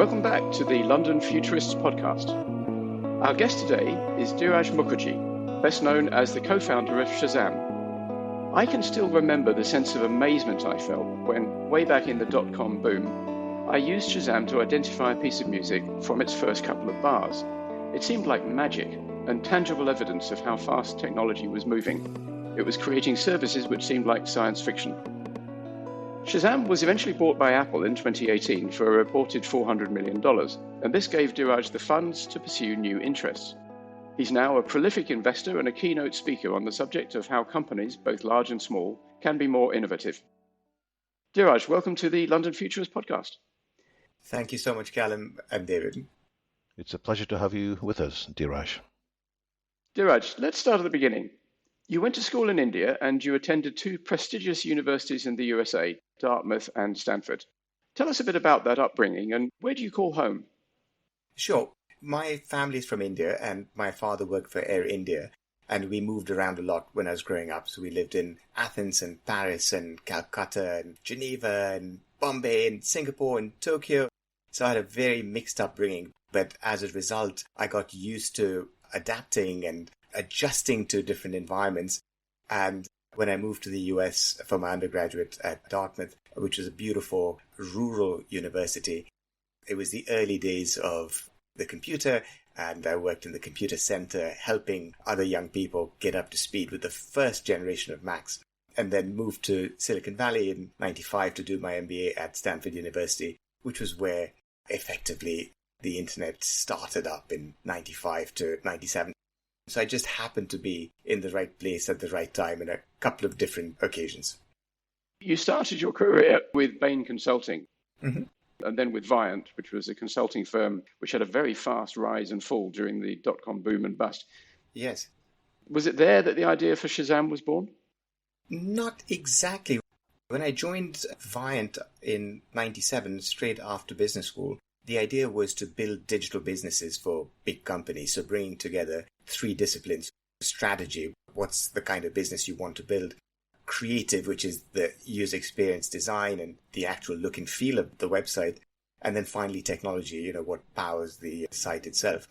Welcome back to the London Futurists podcast. Our guest today is Dhiraj Mukherjee, best known as the co-founder of Shazam. I can still remember the sense of amazement I felt when, way back in the dotcom boom, I used Shazam to identify a piece of music from its first couple of bars. It seemed like magic and tangible evidence of how fast technology was moving. It was creating services which seemed like science fiction. Shazam was eventually bought by Apple in 2018 for a reported $400 million, and this gave Dhiraj the funds to pursue new interests. He's now a prolific investor and a keynote speaker on the subject of how companies, both large and small, can be more innovative. Dhiraj, welcome to the London Futurists podcast. Thank you so much, Calum and David. It's a pleasure to have you with us, Dhiraj. Dhiraj, let's start at the beginning. You went to school in India and you attended two prestigious universities in the USA, Dartmouth and Stanford. Tell us a bit about that upbringing and where do you call home? Sure. My family is from India and my father worked for Air India and we moved around a lot when I was growing up. So we lived in Athens and Paris and Calcutta and Geneva and Bombay and Singapore and Tokyo. So I had a very mixed upbringing. But as a result, I got used to adapting and adjusting to different environments. And when I moved to the US for my undergraduate at Dartmouth, which was a beautiful rural university, it was the early days of the computer, and I worked in the computer center helping other young people get up to speed with the first generation of Macs, and then moved to Silicon Valley in '95 to do my MBA at Stanford University, which was where effectively the internet started up in '95 to '97. So I just happened to be in the right place at the right time in a couple of different occasions. You started your career with Bain Consulting, Mm-hmm. and then with Viant, which was a consulting firm which had a very fast rise and fall during the dot-com boom and bust. Yes. Was it there that the idea for Shazam was born? Not exactly. When I joined Viant in '97, straight after business school, the idea was to build digital businesses for big companies. So bringing together three disciplines: strategy, what's the kind of business you want to build; creative, which is the user experience design and the actual look and feel of the website; and then finally technology, what powers the site itself.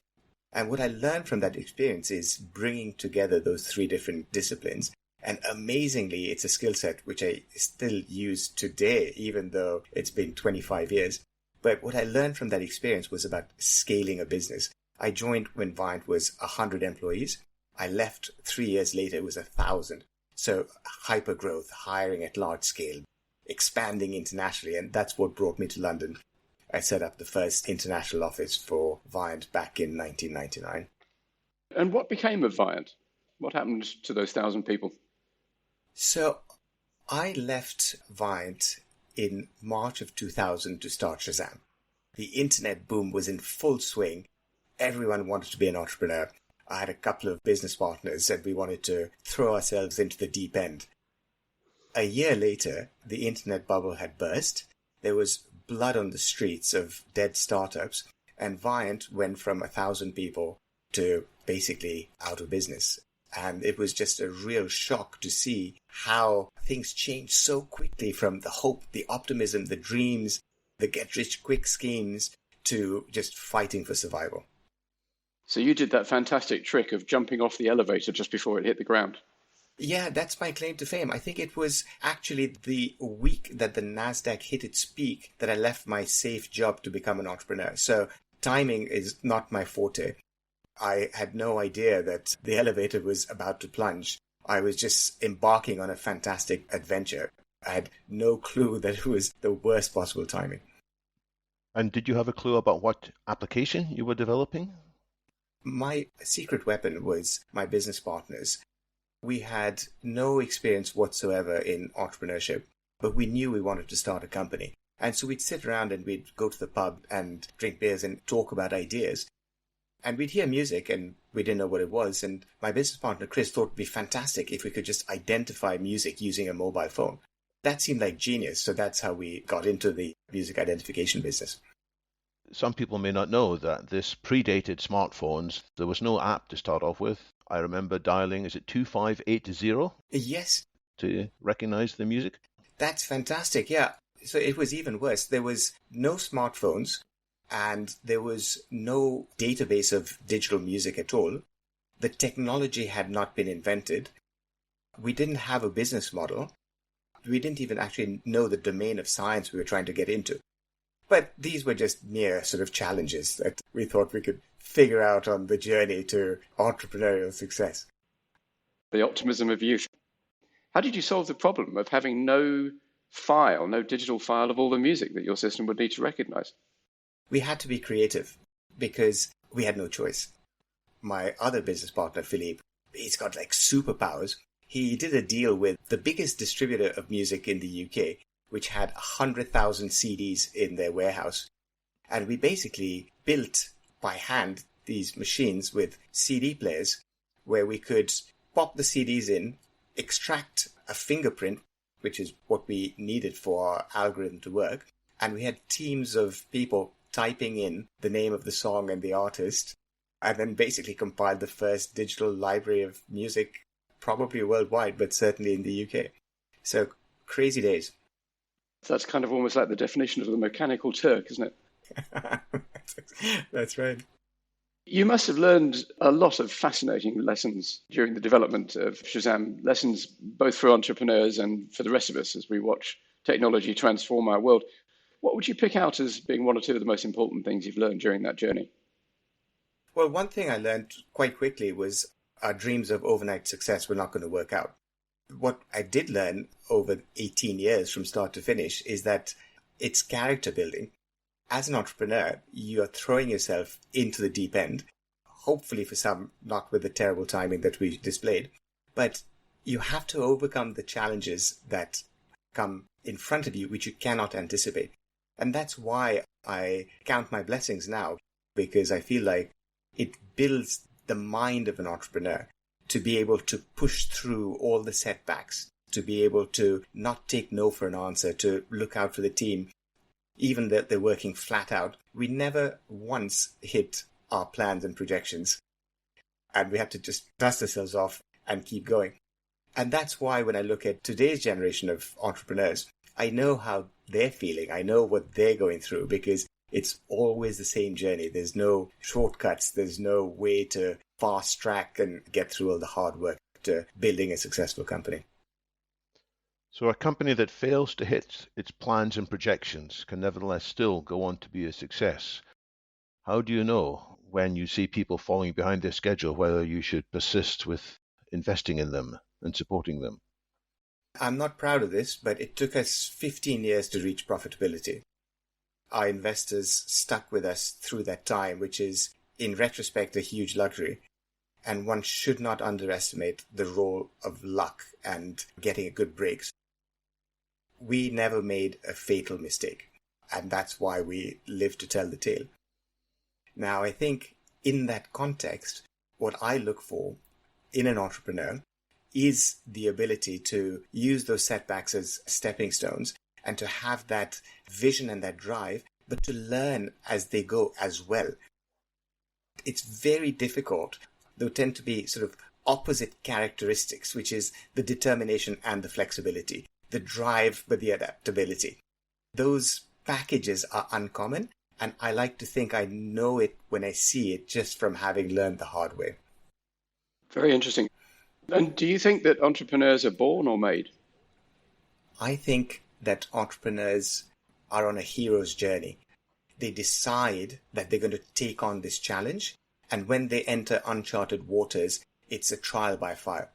And what I learned from that experience is bringing together those three different disciplines. And amazingly, it's a skill set which I still use today, even though it's been 25 years. But what I learned from that experience was about scaling a business. I joined when Viant was 100 employees. I left 3 years later, it was 1,000. So hyper growth, hiring at large scale, expanding internationally. And that's what brought me to London. I set up the first international office for Viant back in 1999. And what became of Viant? What happened to those 1,000 people? So I left Viant in March of 2000 to start Shazam. The internet boom was in full swing. Everyone wanted to be an entrepreneur. I had a couple of business partners and we wanted to throw ourselves into the deep end. A year later, the internet bubble had burst. There was blood on the streets of dead startups, and Viant went from 1,000 people to basically out of business. And it was just a real shock to see how things changed so quickly from the hope, the optimism, the dreams, the get-rich-quick schemes to just fighting for survival. So you did that fantastic trick of jumping off the elevator just before it hit the ground. Yeah, that's my claim to fame. I think it was actually the week that the NASDAQ hit its peak that I left my safe job to become an entrepreneur. So timing is not my forte. I had no idea that the elevator was about to plunge. I was just embarking on a fantastic adventure. I had no clue that it was the worst possible timing. And did you have a clue about what application you were developing? My secret weapon was my business partners. We had no experience whatsoever in entrepreneurship, but we knew we wanted to start a company. And so we'd sit around and we'd go to the pub and drink beers and talk about ideas. And we'd hear music and we didn't know what it was. And my business partner, Chris, thought it'd be fantastic if we could just identify music using a mobile phone. That seemed like genius. So that's how we got into the music identification business. Some people may not know that this predated smartphones. There was no app to start off with. I remember dialing, is it 2580? Yes. To recognize the music? That's fantastic. Yeah. So it was even worse. There was no smartphones. and there was no database of digital music at all. The technology had not been invented. We didn't have a business model. We didn't even actually know the domain of science we were trying to get into. But these were just mere sort of challenges that we thought we could figure out on the journey to entrepreneurial success. The optimism of youth. How did you solve the problem of having no digital file of all the music that your system would need to recognize? We had to be creative because we had no choice. My other business partner, Philippe, he's got like superpowers. He did a deal with the biggest distributor of music in the UK, which had 100,000 CDs in their warehouse. And we basically built by hand these machines with CD players where we could pop the CDs in, extract a fingerprint, which is what we needed for our algorithm to work. And we had teams of people typing in the name of the song and the artist, and then basically compiled the first digital library of music, probably worldwide, but certainly in the UK. So crazy days. That's kind of almost like the definition of the mechanical Turk, isn't it? That's right. You must have learned a lot of fascinating lessons during the development of Shazam, lessons both for entrepreneurs and for the rest of us as we watch technology transform our world. What would you pick out as being one or two of the most important things you've learned during that journey? Well, one thing I learned quite quickly was our dreams of overnight success were not going to work out. What I did learn over 18 years from start to finish is that it's character building. As an entrepreneur, you are throwing yourself into the deep end, hopefully for some, not with the terrible timing that we displayed, but you have to overcome the challenges that come in front of you, which you cannot anticipate. And that's why I count my blessings now, because I feel like it builds the mind of an entrepreneur to be able to push through all the setbacks, to be able to not take no for an answer, to look out for the team, even that they're working flat out. We never once hit our plans and projections, and we have to just dust ourselves off and keep going. And that's why when I look at today's generation of entrepreneurs, I know how they're feeling. I know what they're going through because it's always the same journey. There's no shortcuts. There's no way to fast track and get through all the hard work to building a successful company. So a company that fails to hit its plans and projections can nevertheless still go on to be a success. How do you know when you see people falling behind their schedule whether you should persist with investing in them and supporting them? I'm not proud of this, but it took us 15 years to reach profitability. Our investors stuck with us through that time, which is, in retrospect, a huge luxury. And one should not underestimate the role of luck and getting a good break. We never made a fatal mistake, and that's why we live to tell the tale. Now, I think in that context, what I look for in an entrepreneur is the ability to use those setbacks as stepping stones and to have that vision and that drive, but to learn as they go as well. It's very difficult. There tend to be sort of opposite characteristics, which is the determination and the flexibility, the drive but the adaptability. Those packages are uncommon, and I like to think I know it when I see it just from having learned the hard way. Very interesting. And do you think that entrepreneurs are born or made? I think that entrepreneurs are on a hero's journey. They decide that they're going to take on this challenge, and when they enter uncharted waters, it's a trial by fire.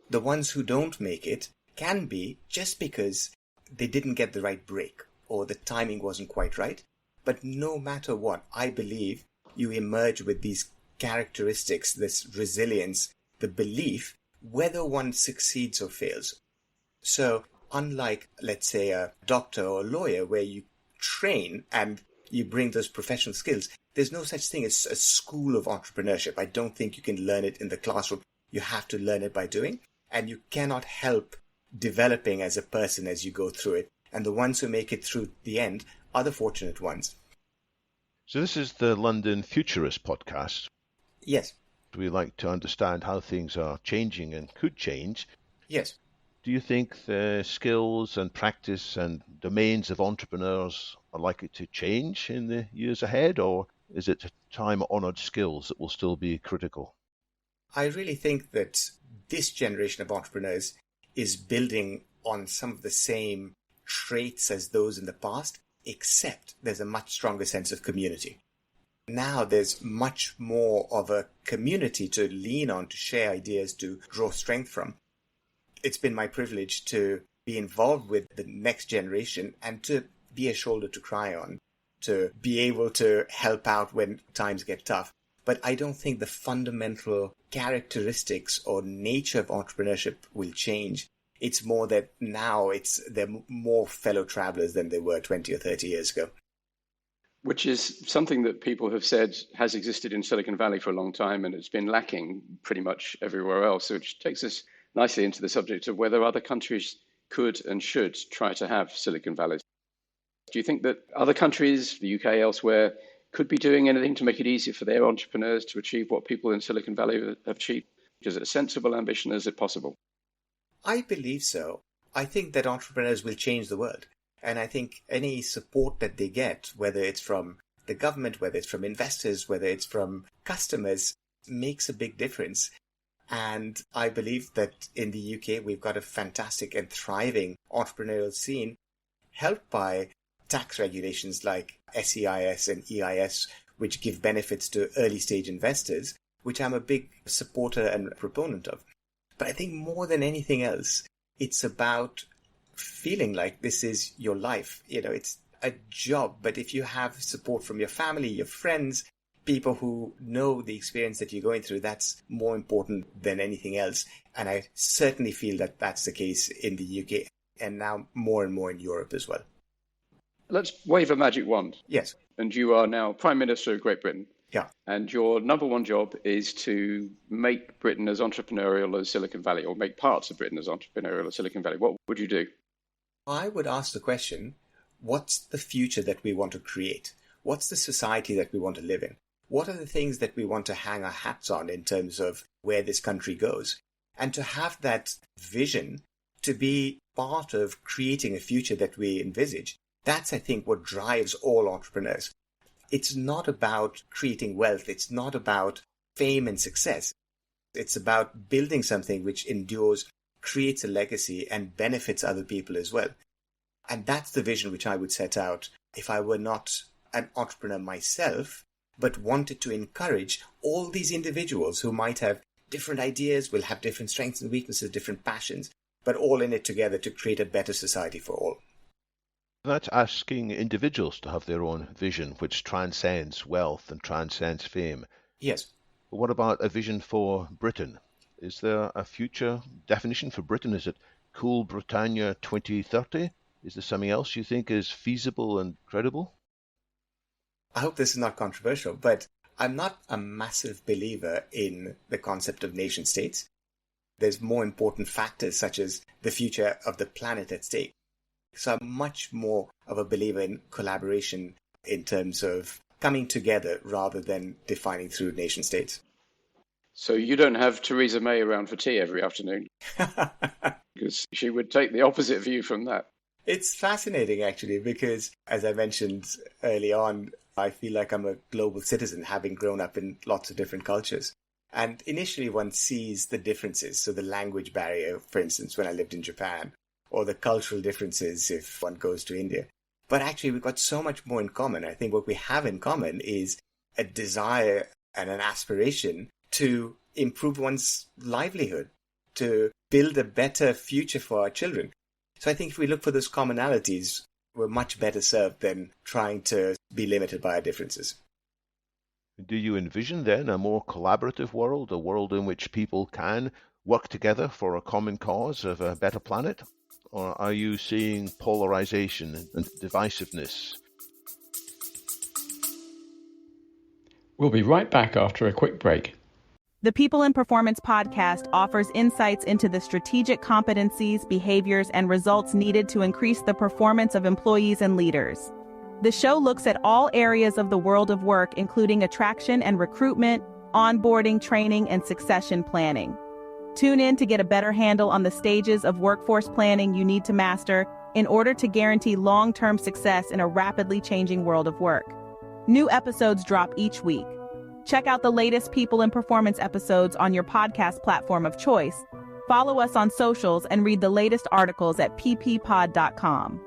The ones who don't make it can be just because they didn't get the right break or the timing wasn't quite right. But no matter what, I believe you emerge with these characteristics, this resilience, the belief, whether one succeeds or fails. So unlike, let's say, a doctor or a lawyer where you train and you bring those professional skills, there's no such thing as a school of entrepreneurship. I don't think you can learn it in the classroom. You have to learn it by doing, and you cannot help developing as a person as you go through it. And the ones who make it through the end are the fortunate ones. So this is the London Futurists podcast. Yes. We like to understand how things are changing and could change. Yes. Do you think the skills and practice and domains of entrepreneurs are likely to change in the years ahead, or is it time-honored skills that will still be critical? I really think that this generation of entrepreneurs is building on some of the same traits as those in the past, except there's a much stronger sense of community. Now there's much more of a community to lean on, to share ideas, to draw strength from. It's been my privilege to be involved with the next generation and to be a shoulder to cry on, to be able to help out when times get tough. But I don't think the fundamental characteristics or nature of entrepreneurship will change. It's more that now they're more fellow travelers than they were 20 or 30 years ago. Which is something that people have said has existed in Silicon Valley for a long time, and it's been lacking pretty much everywhere else, which takes us nicely into the subject of whether other countries could and should try to have Silicon Valleys. Do you think that other countries, the UK, elsewhere, could be doing anything to make it easier for their entrepreneurs to achieve what people in Silicon Valley have achieved? Is it a sensible ambition? Is it possible? I believe so. I think that entrepreneurs will change the world. And I think any support that they get, whether it's from the government, whether it's from investors, whether it's from customers, makes a big difference. And I believe that in the UK, we've got a fantastic and thriving entrepreneurial scene, helped by tax regulations like SEIS and EIS, which give benefits to early stage investors, which I'm a big supporter and proponent of. But I think more than anything else, it's about feeling like this is your life. It's a job, but if you have support from your family, your friends, people who know the experience that you're going through, that's more important than anything else. And I certainly feel that that's the case in the UK and now more and more in Europe as well. Let's wave a magic wand. Yes. And you are now Prime Minister of Great Britain. Yeah. And your number one job is to make Britain as entrepreneurial as Silicon Valley, or make parts of Britain as entrepreneurial as Silicon Valley. What would you do? I would ask the question, what's the future that we want to create? What's the society that we want to live in? What are the things that we want to hang our hats on in terms of where this country goes? And to have that vision, to be part of creating a future that we envisage, that's, I think, what drives all entrepreneurs. It's not about creating wealth. It's not about fame and success. It's about building something which endures, creates a legacy, and benefits other people as well. And that's the vision which I would set out if I were not an entrepreneur myself, but wanted to encourage all these individuals who might have different ideas, will have different strengths and weaknesses, different passions, but all in it together to create a better society for all. That's asking individuals to have their own vision, which transcends wealth and transcends fame. Yes. But what about a vision for Britain? Is there a future definition for Britain? Is it Cool Britannia 2030? Is there something else you think is feasible and credible? I hope this is not controversial, but I'm not a massive believer in the concept of nation states. There's more important factors such as the future of the planet at stake. So I'm much more of a believer in collaboration in terms of coming together rather than defining through nation states. So you don't have Theresa May around for tea every afternoon? Because she would take the opposite view from that. It's fascinating, actually, because as I mentioned early on, I feel like I'm a global citizen, having grown up in lots of different cultures. And initially one sees the differences. So the language barrier, for instance, when I lived in Japan, or the cultural differences if one goes to India. But actually, we've got so much more in common. I think what we have in common is a desire and an aspiration to improve one's livelihood, to build a better future for our children. So I think if we look for those commonalities, we're much better served than trying to be limited by our differences. Do you envision then a more collaborative world, a world in which people can work together for a common cause of a better planet? Or are you seeing polarization and divisiveness? We'll be right back after a quick break. The People in Performance podcast offers insights into the strategic competencies, behaviors, and results needed to increase the performance of employees and leaders. The show looks at all areas of the world of work, including attraction and recruitment, onboarding, training, and succession planning. Tune in to get a better handle on the stages of workforce planning you need to master in order to guarantee long-term success in a rapidly changing world of work. New episodes drop each week. Check out the latest People and Performance episodes on your podcast platform of choice. Follow us on socials and read the latest articles at pppod.com.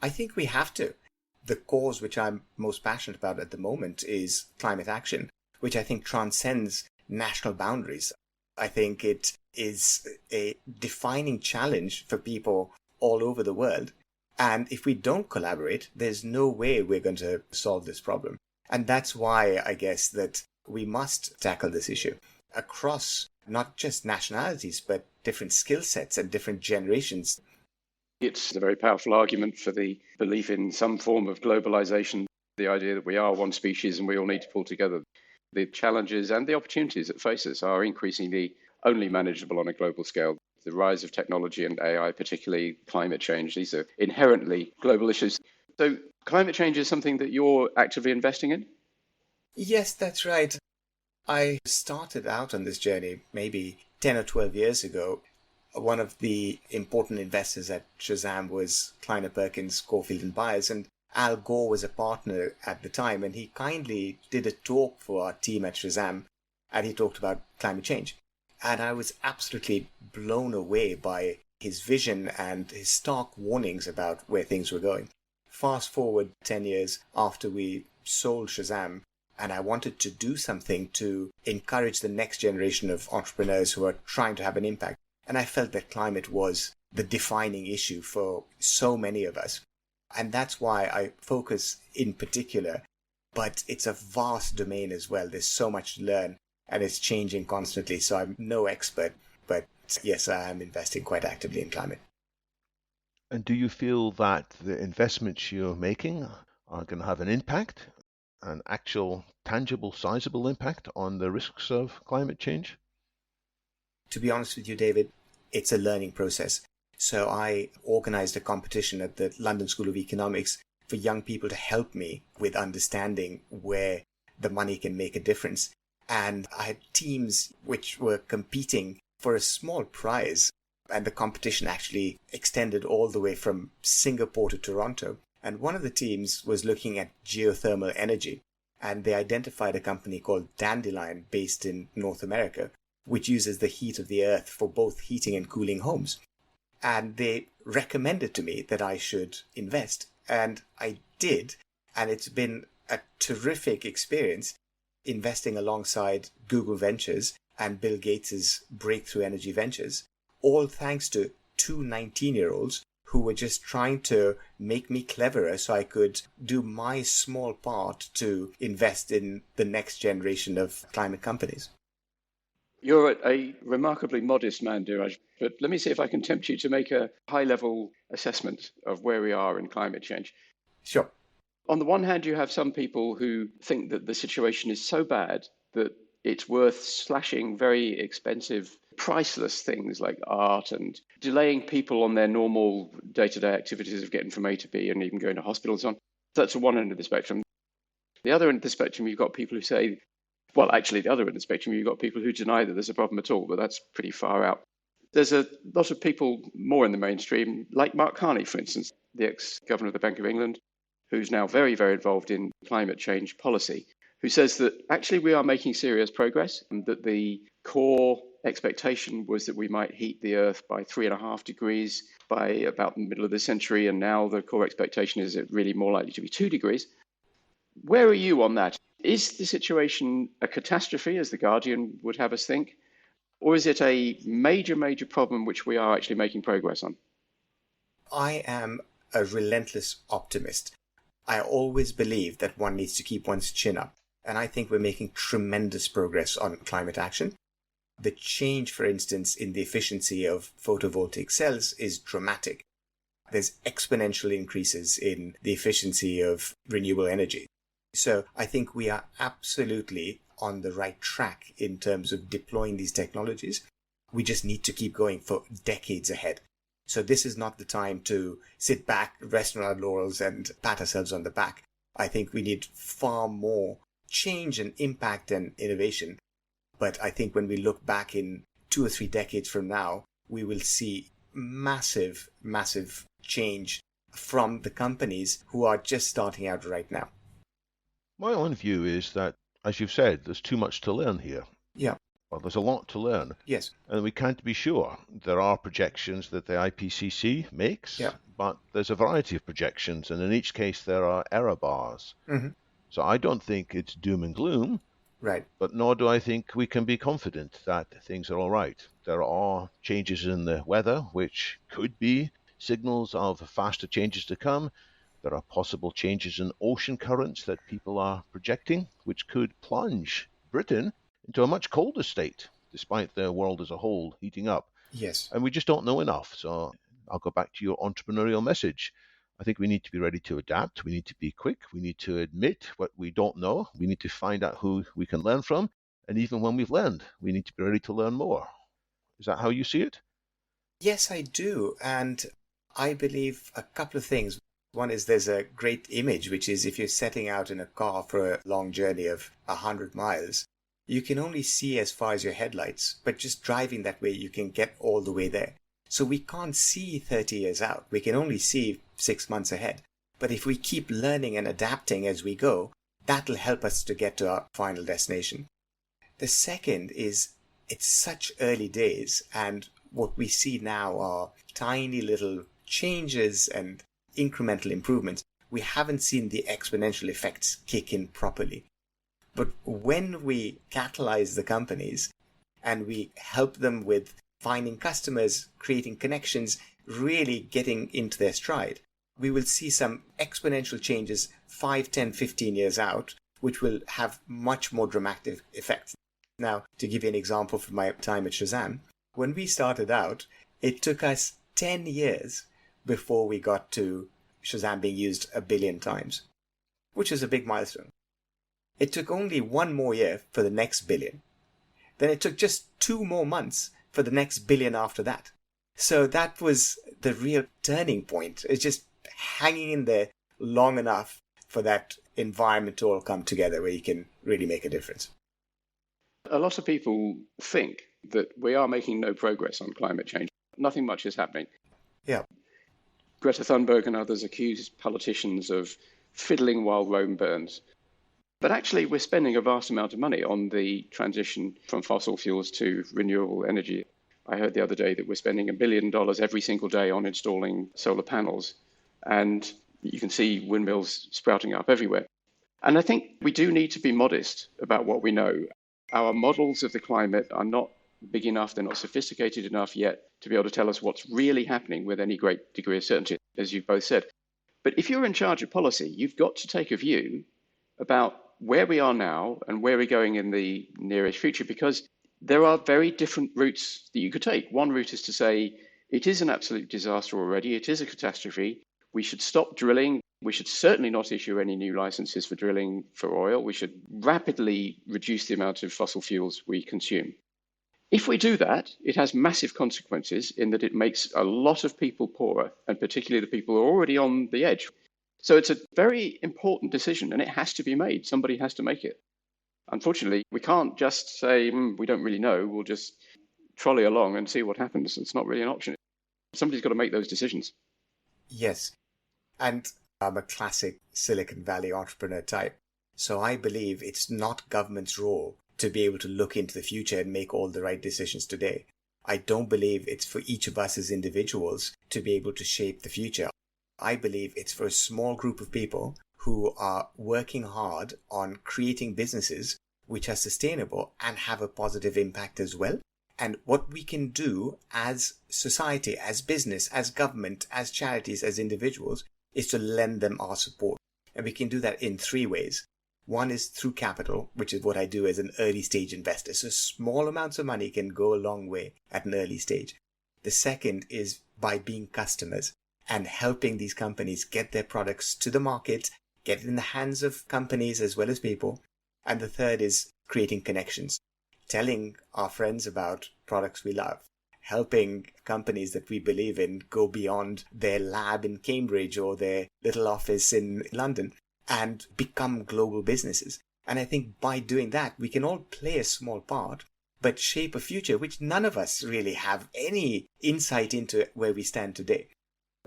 I think we have to. The cause which I'm most passionate about at the moment is climate action, which I think transcends national boundaries. I think it is a defining challenge for people all over the world. And if we don't collaborate, there's no way we're going to solve this problem. And that's why I guess that we must tackle this issue across not just nationalities, but different skill sets and different generations. It's a very powerful argument for the belief in some form of globalization, the idea that we are one species and we all need to pull together. The challenges and the opportunities that face us are increasingly only manageable on a global scale. The rise of technology and AI, particularly climate change, these are inherently global issues. So climate change is something that you're actively investing in? Yes, that's right. I started out on this journey maybe 10 or 12 years ago. One of the important investors at Shazam was Kleiner Perkins, Caulfield and Byers, and Al Gore was a partner at the time, and he kindly did a talk for our team at Shazam, and he talked about climate change. And I was absolutely blown away by his vision and his stark warnings about where things were going. Fast forward 10 years after we sold Shazam, and I wanted to do something to encourage the next generation of entrepreneurs who are trying to have an impact. And I felt that climate was the defining issue for so many of us. And that's why I focus in particular, but it's a vast domain as well. There's so much to learn and it's changing constantly. So I'm no expert, but yes, I am investing quite actively in climate. And do you feel that the investments you're making are going to have an impact, an actual, tangible, sizable impact on the risks of climate change? To be honest with you, David, it's a learning process. So I organized a competition at the London School of Economics for young people to help me with understanding where the money can make a difference. And I had teams which were competing for a small prize. And the competition actually extended all the way from Singapore to Toronto. And one of the teams was looking at geothermal energy. And they identified a company called Dandelion based in North America, which uses the heat of the earth for both heating and cooling homes. And they recommended to me that I should invest. And I did. And it's been a terrific experience investing alongside Google Ventures and Bill Gates's Breakthrough Energy Ventures, all thanks to two 19-year-olds who were just trying to make me cleverer so I could do my small part to invest in the next generation of climate companies. You're a remarkably modest man, Dhiraj, but let me see if I can tempt you to make a high-level assessment of where we are in climate change. Sure. On the one hand, you have some people who think that the situation is so bad that it's worth slashing very expensive, priceless things like art and delaying people on their normal day-to-day activities of getting from A to B and even going to hospital and so on. That's at one end of the spectrum. The other end of the spectrum, you've got people who say, well, actually, the other end of the spectrum, you've got people who deny that there's a problem at all, but that's pretty far out. There's a lot of people more in the mainstream, like Mark Carney, for instance, the ex-governor of the Bank of England, who's now very, very involved in climate change policy, who says that actually we are making serious progress and that the core expectation was that we might heat the Earth by 3.5 degrees by about the middle of the century, and now the core expectation is it really more likely to be 2 degrees. Where are you on that? Is the situation a catastrophe, as The Guardian would have us think, or is it a major, major problem which we are actually making progress on? I am a relentless optimist. I always believe that one needs to keep one's chin up, and I think we're making tremendous progress on climate action. The change, for instance, in the efficiency of photovoltaic cells is dramatic. There's exponential increases in the efficiency of renewable energy. So I think we are absolutely on the right track in terms of deploying these technologies. We just need to keep going for decades ahead. So this is not the time to sit back, rest on our laurels and pat ourselves on the back. I think we need far more change and impact and innovation. But I think when we look back in 2 or 3 decades from now, we will see massive, massive change from the companies who are just starting out right now. My own view is that, as you've said, there's too much to learn here. Yeah. Well, there's a lot to learn. Yes. And we can't be sure. There are projections that the IPCC makes, Yeah. but there's a variety of projections, and in each case there are error bars. Mm-hmm. So I don't think it's doom and gloom, Right. but nor do I think we can be confident that things are all right. There are changes in the weather, which could be signals of faster changes to come. There are possible changes in ocean currents that people are projecting, which could plunge Britain into a much colder state, despite the world as a whole heating up. Yes. And we just don't know enough. So I'll go back to your entrepreneurial message. I think we need to be ready to adapt. We need to be quick. We need to admit what we don't know. We need to find out who we can learn from. And even when we've learned, we need to be ready to learn more. Is that how you see it? Yes, I do. And I believe a couple of things. One is there's a great image, which is if you're setting out in a car for a long journey of 100 miles, you can only see as far as your headlights, but just driving that way, you can get all the way there. So we can't see 30 years out. We can only see 6 months ahead. But if we keep learning and adapting as we go, that'll help us to get to our final destination. The second is it's such early days, and what we see now are tiny little changes and incremental improvements. We haven't seen the exponential effects kick in properly. But when we catalyze the companies and we help them with finding customers, creating connections, really getting into their stride, we will see some exponential changes 5, 10, 15 years out, which will have much more dramatic effects. Now, to give you an example from my time at Shazam, when we started out, it took us 10 years before we got to Shazam being used 1 billion times, which is a big milestone. It took only 1 more year for the next billion. Then it took just 2 more months for the next billion after that. So that was the real turning point. It's just hanging in there long enough for that environment to all come together where you can really make a difference. A lot of people think that we are making no progress on climate change. Nothing much is happening. Yeah. Greta Thunberg and others accuse politicians of fiddling while Rome burns. But actually, we're spending a vast amount of money on the transition from fossil fuels to renewable energy. I heard the other day that we're spending $1 billion every single day on installing solar panels. And you can see windmills sprouting up everywhere. And I think we do need to be modest about what we know. Our models of the climate are not big enough, they're not sophisticated enough yet to be able to tell us what's really happening with any great degree of certainty, as you've both said. But if you're in charge of policy, you've got to take a view about where we are now and where we're going in the nearest future, because there are very different routes that you could take. One route is to say it is an absolute disaster already, it is a catastrophe, we should stop drilling, we should certainly not issue any new licenses for drilling for oil, we should rapidly reduce the amount of fossil fuels we consume. If we do that, it has massive consequences in that it makes a lot of people poorer, and particularly the people who are already on the edge. So it's a very important decision, and it has to be made. Somebody has to make it. Unfortunately, we can't just say, we don't really know, we'll just trolley along and see what happens. It's not really an option. Somebody's got to make those decisions. Yes. And I'm a classic Silicon Valley entrepreneur type. So I believe it's not government's role to be able to look into the future and make all the right decisions today. I don't believe it's for each of us as individuals to be able to shape the future. I believe it's for a small group of people who are working hard on creating businesses which are sustainable and have a positive impact as well. And what we can do as society, as business, as government, as charities, as individuals, is to lend them our support. And we can do that in 3 ways. One is through capital, which is what I do as an early stage investor. So small amounts of money can go a long way at an early stage. The second is by being customers and helping these companies get their products to the market, get it in the hands of companies as well as people. And the third is creating connections, telling our friends about products we love, helping companies that we believe in go beyond their lab in Cambridge or their little office in London and become global businesses. And I think by doing that, we can all play a small part, but shape a future which none of us really have any insight into where we stand today.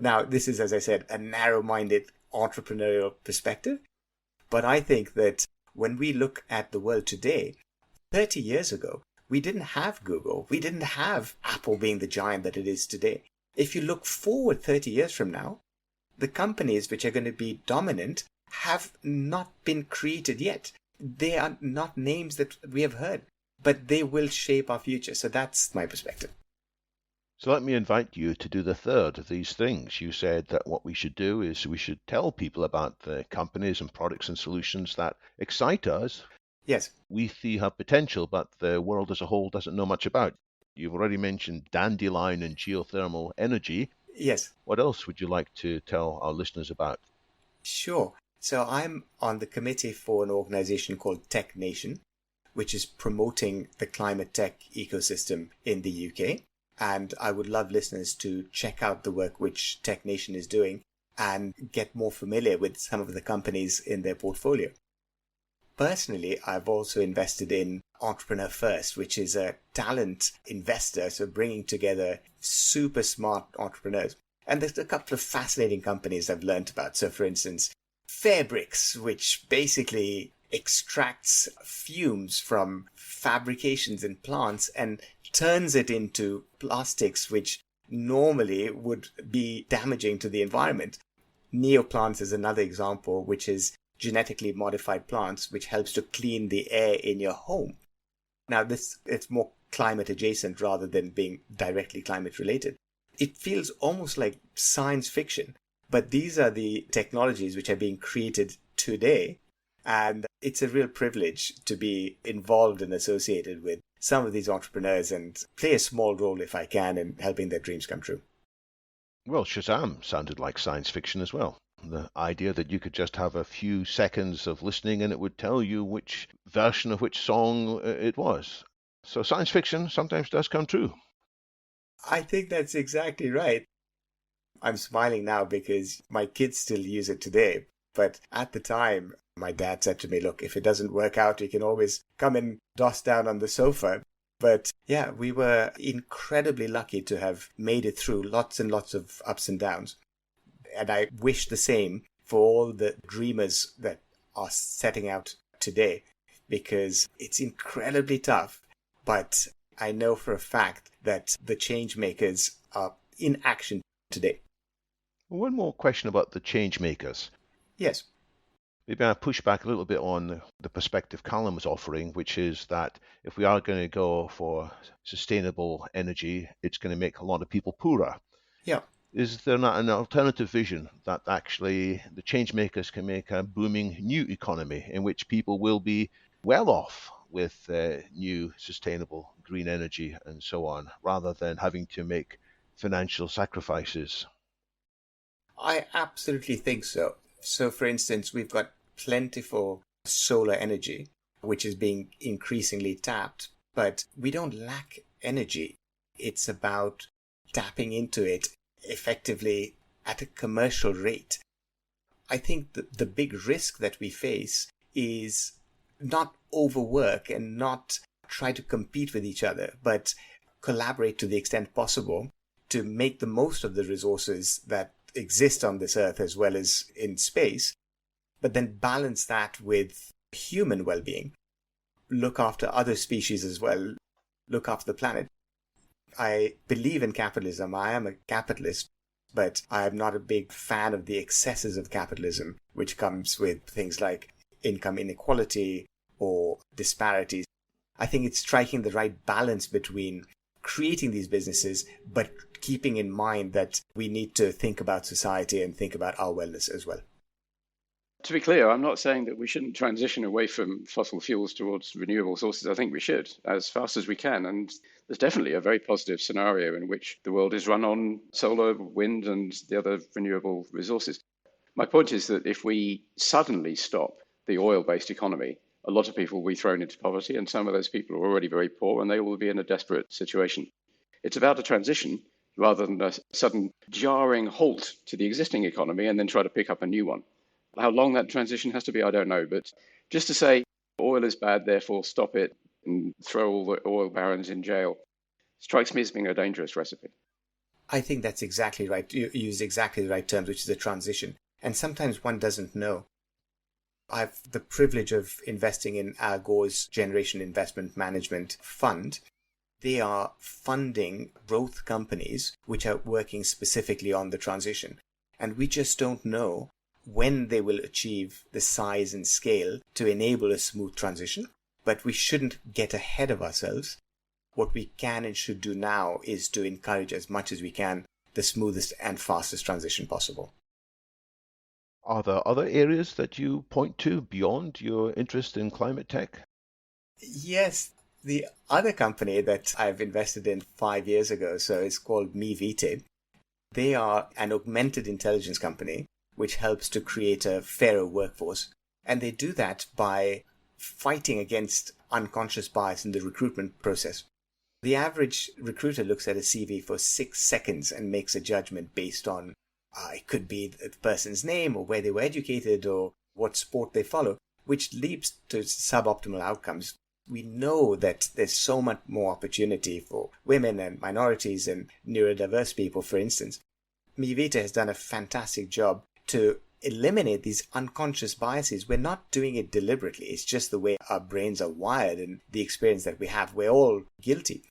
Now, this is, as I said, a narrow-minded entrepreneurial perspective. But I think that when we look at the world today, 30 years ago, we didn't have Google. We didn't have Apple being the giant that it is today. If you look forward 30 years from now, the companies which are going to be dominant have not been created yet. They are not names that we have heard, but they will shape our future. So that's my perspective. So let me invite you to do the third of these things. You said that what we should do is we should tell people about the companies and products and solutions that excite us. Yes. We see have potential, but the world as a whole doesn't know much about. You've already mentioned dandelion and geothermal energy. Yes. What else would you like to tell our listeners about? Sure. So I'm on the committee for an organization called Tech Nation, which is promoting the climate tech ecosystem in the UK. And I would love listeners to check out the work which Tech Nation is doing and get more familiar with some of the companies in their portfolio. Personally, I've also invested in Entrepreneur First, which is a talent investor, so bringing together super smart entrepreneurs. And there's a couple of fascinating companies I've learned about. So, for instance, Fairbricks, which basically extracts fumes from fabrications in plants and turns it into plastics which normally would be damaging to the environment. Neoplants is another example, which is genetically modified plants which helps to clean the air in your home. Now, it's more climate adjacent rather than being directly climate related. It feels almost like science fiction, but these are the technologies which are being created today. And it's a real privilege to be involved and associated with some of these entrepreneurs and play a small role, if I can, in helping their dreams come true. Well, Shazam sounded like science fiction as well. The idea that you could just have a few seconds of listening and it would tell you which version of which song it was. So science fiction sometimes does come true. I think that's exactly right. I'm smiling now because my kids still use it today. But at the time, my dad said to me, look, if it doesn't work out, you can always come and doss down on the sofa. But yeah, we were incredibly lucky to have made it through lots and lots of ups and downs. And I wish the same for all the dreamers that are setting out today, because it's incredibly tough. But I know for a fact that the change makers are in action today. One more question about the change makers. Yes. Maybe I push back a little bit on the perspective Calum was offering, which is that if we are going to go for sustainable energy, it's going to make a lot of people poorer. Yeah. Is there not an alternative vision that actually the change makers can make a booming new economy in which people will be well off with new sustainable green energy and so on, rather than having to make financial sacrifices? I absolutely think so. So, for instance, we've got plentiful solar energy, which is being increasingly tapped, but we don't lack energy. It's about tapping into it effectively at a commercial rate. I think that the big risk that we face is not overwork and not try to compete with each other, but collaborate to the extent possible to make the most of the resources that exist on this earth as well as in space, but then balance that with human well-being. Look after other species as well. Look after the planet. I believe in capitalism. I am a capitalist, but I am not a big fan of the excesses of capitalism, which comes with things like income inequality or disparities. I think it's striking the right balance between creating these businesses, but keeping in mind that we need to think about society and think about our wellness as well. To be clear, I'm not saying that we shouldn't transition away from fossil fuels towards renewable sources. I think we should as fast as we can. And there's definitely a very positive scenario in which the world is run on solar, wind, and the other renewable resources. My point is that if we suddenly stop the oil-based economy, a lot of people will be thrown into poverty, and some of those people are already very poor, and they will be in a desperate situation. It's about a transition rather than a sudden jarring halt to the existing economy and then try to pick up a new one. How long that transition has to be, I don't know. But just to say, oil is bad, therefore stop it and throw all the oil barons in jail. Strikes me as being a dangerous recipe. I think that's exactly right. You use exactly the right terms, which is a transition. And sometimes one doesn't know. I have the privilege of investing in Al Gore's Generation Investment Management Fund. They are funding growth companies which are working specifically on the transition. And we just don't know when they will achieve the size and scale to enable a smooth transition. But we shouldn't get ahead of ourselves. What we can and should do now is to encourage as much as we can the smoothest and fastest transition possible. Are there other areas that you point to beyond your interest in climate tech? Yes, the other company that I've invested in 5 years ago, so it's called MeVite. They are an augmented intelligence company which helps to create a fairer workforce. And they do that by fighting against unconscious bias in the recruitment process. The average recruiter looks at a CV for 6 seconds and makes a judgment based on it could be the person's name or where they were educated or what sport they follow, which leads to suboptimal outcomes. We know that there's so much more opportunity for women and minorities and neurodiverse people, for instance. MeVita has done a fantastic job to eliminate these unconscious biases. We're not doing it deliberately. It's just the way our brains are wired and the experience that we have. We're all guilty.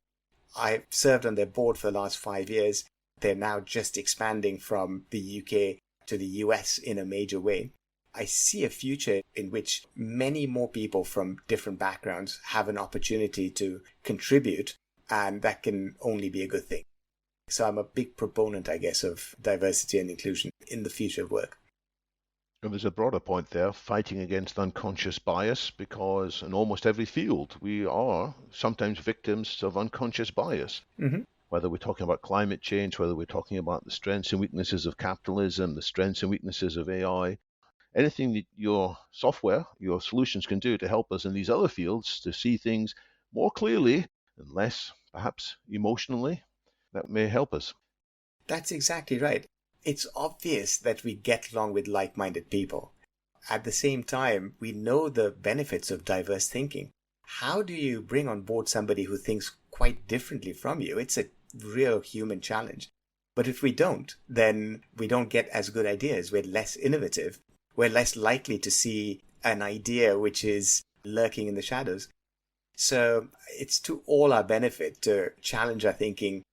I've served on their board for the last 5 years. They're now just expanding from the UK to the US in a major way. I see a future in which many more people from different backgrounds have an opportunity to contribute, and that can only be a good thing. So I'm a big proponent, I guess, of diversity and inclusion in the future of work. And there's a broader point there, fighting against unconscious bias, because in almost every field we are sometimes victims of unconscious bias. Mm-hmm. Whether we're talking about climate change, whether we're talking about the strengths and weaknesses of capitalism, the strengths and weaknesses of AI, anything that your software, your solutions can do to help us in these other fields to see things more clearly and less, perhaps, emotionally, that may help us. That's exactly right. It's obvious that we get along with like-minded people. At the same time, we know the benefits of diverse thinking. How do you bring on board somebody who thinks quite differently from you? It's a real human challenge. But if we don't, then we don't get as good ideas. We're less innovative. We're less likely to see an idea which is lurking in the shadows. So it's to all our benefit to challenge our thinking,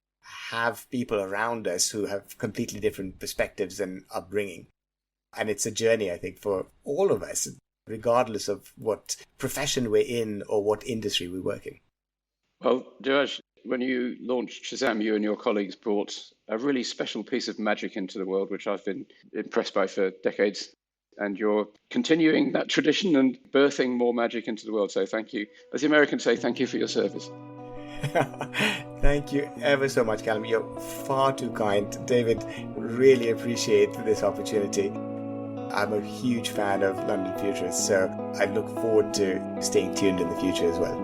have people around us who have completely different perspectives and upbringing. And it's a journey, I think, for all of us, regardless of what profession we're in or what industry we work in. Well, Dhiraj, when you launched Shazam, you and your colleagues brought a really special piece of magic into the world, which I've been impressed by for decades. And you're continuing that tradition and birthing more magic into the world. So thank you. As the Americans say, thank you for your service. Thank you ever so much, Calum. You're far too kind. David, really appreciate this opportunity. I'm a huge fan of London Futurists, so I look forward to staying tuned in the future as well.